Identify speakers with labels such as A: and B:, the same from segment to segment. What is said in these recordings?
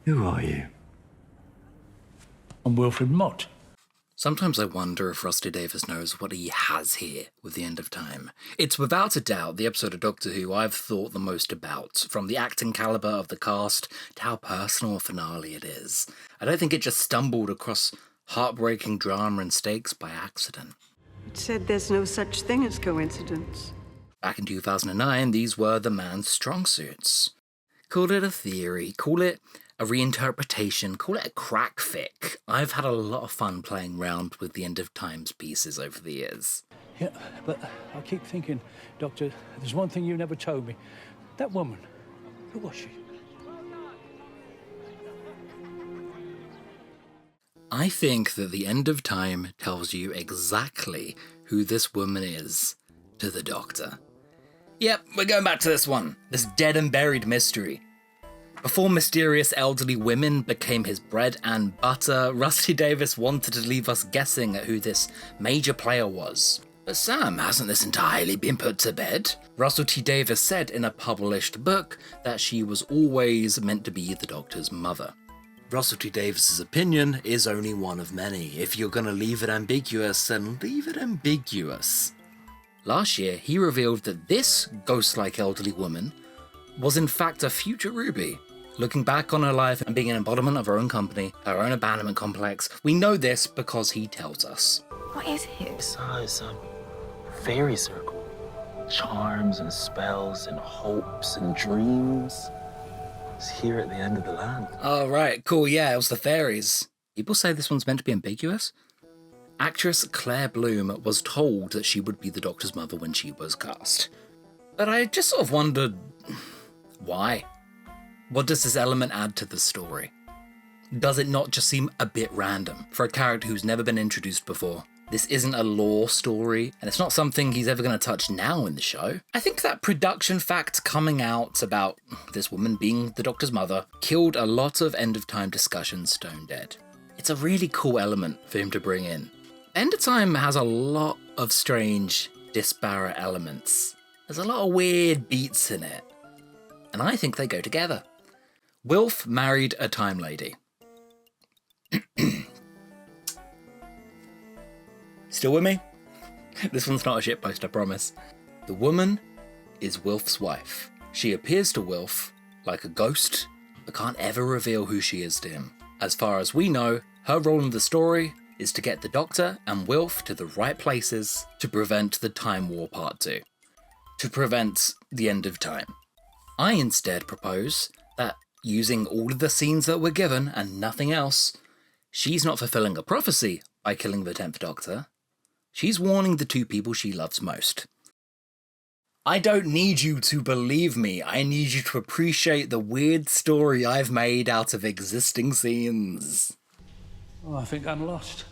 A: Who are you?
B: I'm Wilfred Mott.
C: Sometimes I wonder if Rusty Davis knows what he has here with The End of Time. It's without a doubt the episode of Doctor Who I've thought the most about, from the acting calibre of the cast to how personal a finale it is. I don't think it just stumbled across heartbreaking drama and stakes by accident.
D: It said there's no such thing as coincidence.
C: Back in 2009, these were the man's strong suits. Call it a theory, call it a reinterpretation, call it a crack fic. I've had a lot of fun playing around with the End of Times pieces over the years.
B: Yeah, but I keep thinking, Doctor, there's one thing you never told me. That woman, who was she?
C: I think that the End of Time tells you exactly who this woman is to the Doctor. Yep, we're going back to this one, this dead and buried mystery. Before mysterious elderly women became his bread and butter, Rusty Davis wanted to leave us guessing at who this major player was. But Sam, hasn't this entirely been put to bed? Russell T Davies said in a published book that she was always meant to be the Doctor's mother. Russell T Davies' opinion is only one of many. If you're going to leave it ambiguous, then leave it ambiguous. Last year, he revealed that this ghost-like elderly woman was in fact a future Ruby. Looking back on her life and being an embodiment of her own company, her own abandonment complex, we know this because he tells us.
E: What is it?
F: It's a fairy circle. Charms and spells and hopes and dreams. It's here at the end of the land.
C: Oh, right, cool, yeah, it was the fairies. People say this one's meant to be ambiguous. Actress Claire Bloom was told that she would be the Doctor's mother when she was cast. But I just sort of wondered, why? What does this element add to the story? Does it not just seem a bit random for a character who's never been introduced before? This isn't a lore story, and it's not something he's ever going to touch now in the show. I think that production fact coming out about this woman being the Doctor's mother killed a lot of End of Time discussion stone dead. It's a really cool element for him to bring in. End of Time has a lot of strange, disparate elements. There's a lot of weird beats in it, and I think they go together. Wilf married a time lady. Still with me? This one's not a shitpost, I promise. The woman is Wilf's wife. She appears to Wilf like a ghost, but can't ever reveal who she is to him. As far as we know, her role in the story is to get the Doctor and Wilf to the right places to prevent the Time War Part 2. To prevent the end of time. I instead propose that using all of the scenes that we're given and nothing else, she's not fulfilling a prophecy by killing the 10th Doctor. She's warning the two people she loves most. I don't need you to believe me. I need you to appreciate the weird story I've made out of existing scenes.
B: Oh, I think I'm lost.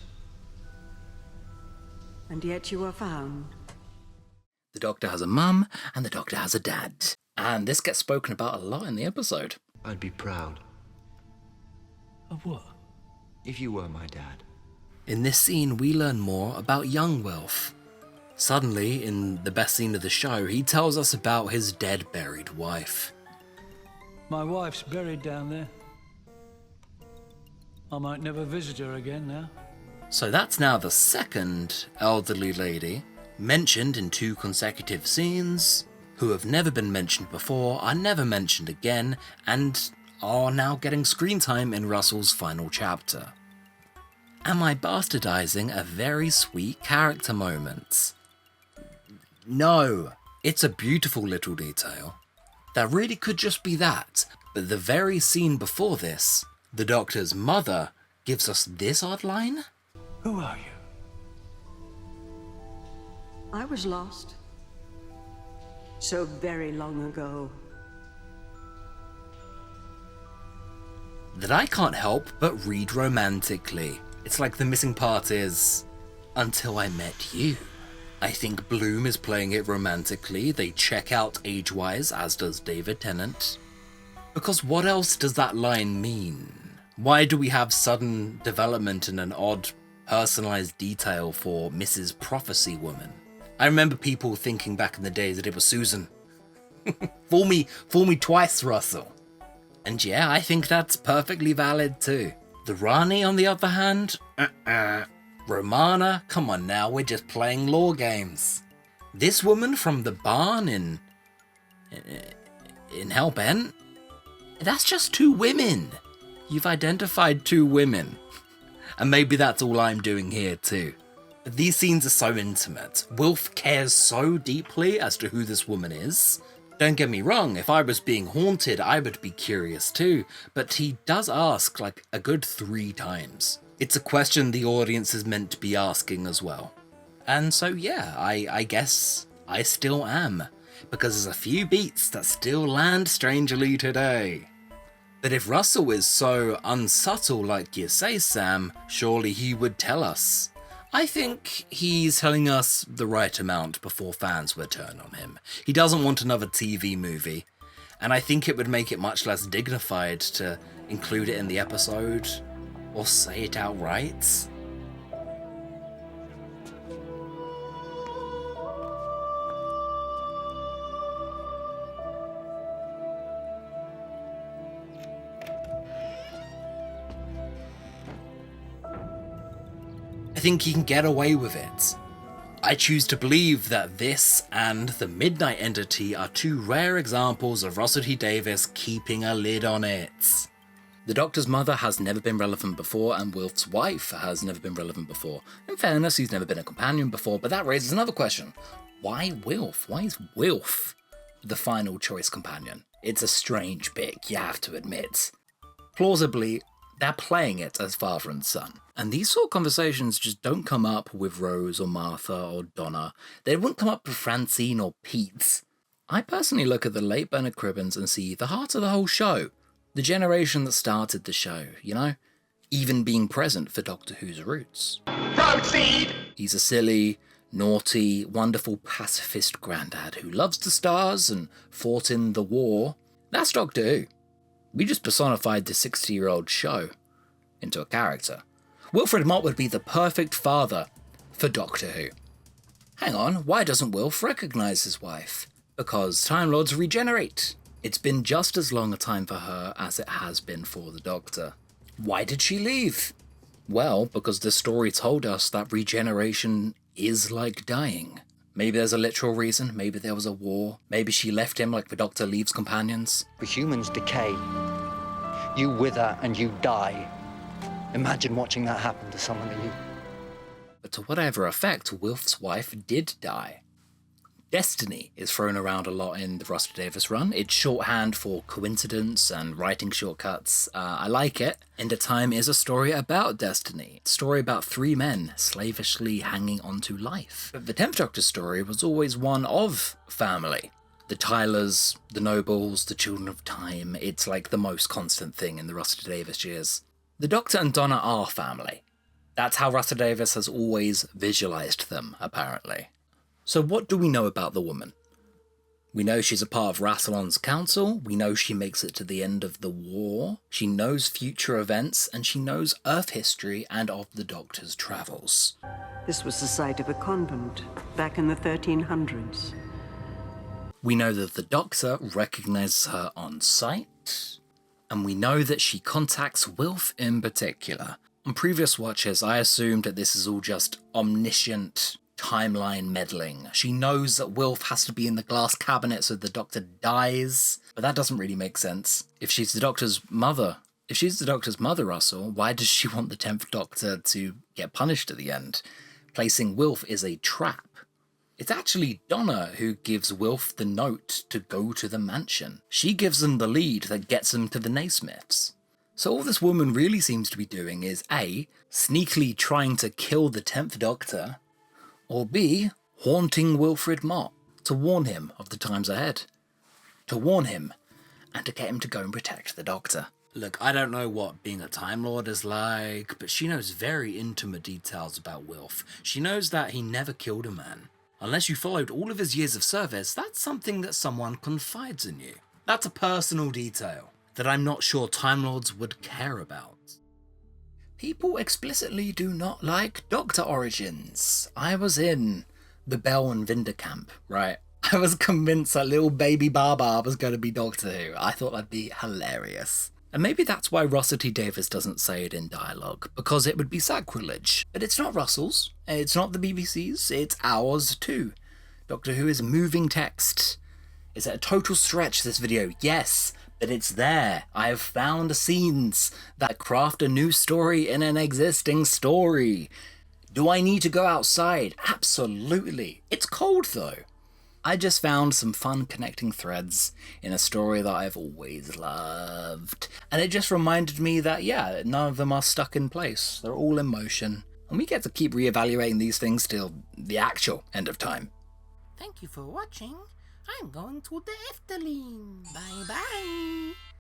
D: And yet you are found.
C: The Doctor has a mum and the Doctor has a dad. And this gets spoken about a lot in the episode.
A: I'd be proud
B: Of what?
A: if you were my dad.
C: In this scene, we learn more about young Wilf. Suddenly, in the best scene of the show, he tells us about his dead, buried wife.
B: My wife's buried down there. I might never visit her again now.
C: So that's now the second elderly lady mentioned in 2 consecutive scenes, who have never been mentioned before, are never mentioned again, and are now getting screen time in Russell's final chapter. Am I bastardizing a very sweet character moment? No, it's a beautiful little detail. That really could just be that, but the very scene before this, the Doctor's mother gives us this odd line?
B: Who are you?
D: I was lost. So very long ago.
C: That I can't help but read romantically. It's like the missing part is, until I met you. I think Bloom is playing it romantically. They check out age-wise, as does David Tennant. Because what else does that line mean? Why do we have sudden development and an odd, personalised detail for Mrs. Prophecy Woman? I remember people thinking back in the day that it was Susan. Fool me twice, Russell. And yeah, I think that's perfectly valid too. The Rani, on the other hand, Romana, come on now, we're just playing law games. This woman from the barn in Hellbent, that's just 2 women. You've identified 2 women. And maybe that's all I'm doing here too. But these scenes are so intimate. Wilf cares so deeply as to who this woman is. Don't get me wrong, if I was being haunted, I would be curious too. But he does ask like a good 3 times. It's a question the audience is meant to be asking as well. And so yeah, I guess I still am. Because there's a few beats that still land strangely today. But if Russell is so unsubtle like you say, Sam, surely he would tell us. I think he's telling us the right amount before fans would turn on him. He doesn't want another TV movie, and I think it would make it much less dignified to include it in the episode, or say it outright. I think he can get away with it. I choose to believe that this and the Midnight Entity are 2 rare examples of Russell T Davies keeping a lid on it. The Doctor's mother has never been relevant before, and Wilf's wife has never been relevant before. In fairness, he's never been a companion before, but that raises another question. Why Wilf? Why is Wilf the final choice companion? It's a strange pick, you have to admit. Plausibly, they're playing it as father and son. And these sort of conversations just don't come up with Rose or Martha or Donna. They wouldn't come up with Francine or Pete. I personally look at the late Bernard Cribbins and see the heart of the whole show. The generation that started the show, you know? Even being present for Doctor Who's roots. Proceed! He's a silly, naughty, wonderful pacifist granddad who loves the stars and fought in the war. That's Doctor Who. We just personified the 60-year-old show into a character. Wilfred Mott would be the perfect father for Doctor Who. Hang on, why doesn't Wilf recognise his wife? Because Time Lords regenerate. It's been just as long a time for her as it has been for the Doctor. Why did she leave? Well, because the story told us that regeneration is like dying. Maybe there's a literal reason, maybe there was a war, maybe she left him like the Doctor leaves companions.
E: The humans decay. You wither and you die. Imagine watching that happen to someone that you...
C: But to whatever effect, Wilf's wife did die. Destiny is thrown around a lot in the Russell T Davies run. It's shorthand for coincidence and writing shortcuts. I like it. End of Time is a story about destiny. A story about 3 men slavishly hanging on to life. But the 10th Doctor's story was always one of family. The Tylers, the Nobles, the Children of Time. It's like the most constant thing in the Russell T Davies years. The Doctor and Donna are family. That's how Russell T Davies has always visualised them, apparently. So what do we know about the woman? We know she's a part of Rassilon's council, we know she makes it to the end of the war, she knows future events, and she knows Earth history and of the Doctor's travels.
D: This was the site of a convent back in the 1300s.
C: We know that the Doctor recognises her on sight, and we know that she contacts Wilf in particular. On previous watches, I assumed that this is all just omniscient timeline meddling. She knows that Wilf has to be in the glass cabinet so the Doctor dies, but that doesn't really make sense. If she's the Doctor's mother, Russell, why does she want the 10th Doctor to get punished at the end? Placing Wilf is a trap. It's actually Donna who gives Wilf the note to go to the mansion. She gives him the lead that gets him to the Naismiths. So all this woman really seems to be doing is A, sneakily trying to kill the 10th Doctor, or B, haunting Wilfred Mott to warn him of the times ahead. To warn him, and to get him to go and protect the Doctor. Look, I don't know what being a Time Lord is like, but she knows very intimate details about Wilf. She knows that he never killed a man. Unless you followed all of his years of service, that's something that someone confides in you. That's a personal detail that I'm not sure Time Lords would care about. People explicitly do not like Doctor origins. I was in the Bell and Vinder camp, right? I was convinced that little baby Baba was going to be Doctor Who. I thought that'd be hilarious. And maybe that's why Russell T Davies doesn't say it in dialogue, because it would be sacrilege. But it's not Russell's, it's not the BBC's, it's ours too. Doctor Who is moving text. Is it a total stretch, this video? Yes, but it's there. I have found scenes that craft a new story in an existing story. Do I need to go outside? Absolutely. It's cold though. I just found some fun connecting threads in a story that I've always loved. And it just reminded me that, yeah, none of them are stuck in place. They're all in motion. And we get to keep reevaluating these things till the actual end of time.
G: Thank you for watching. I'm going to the Efteling. Bye bye.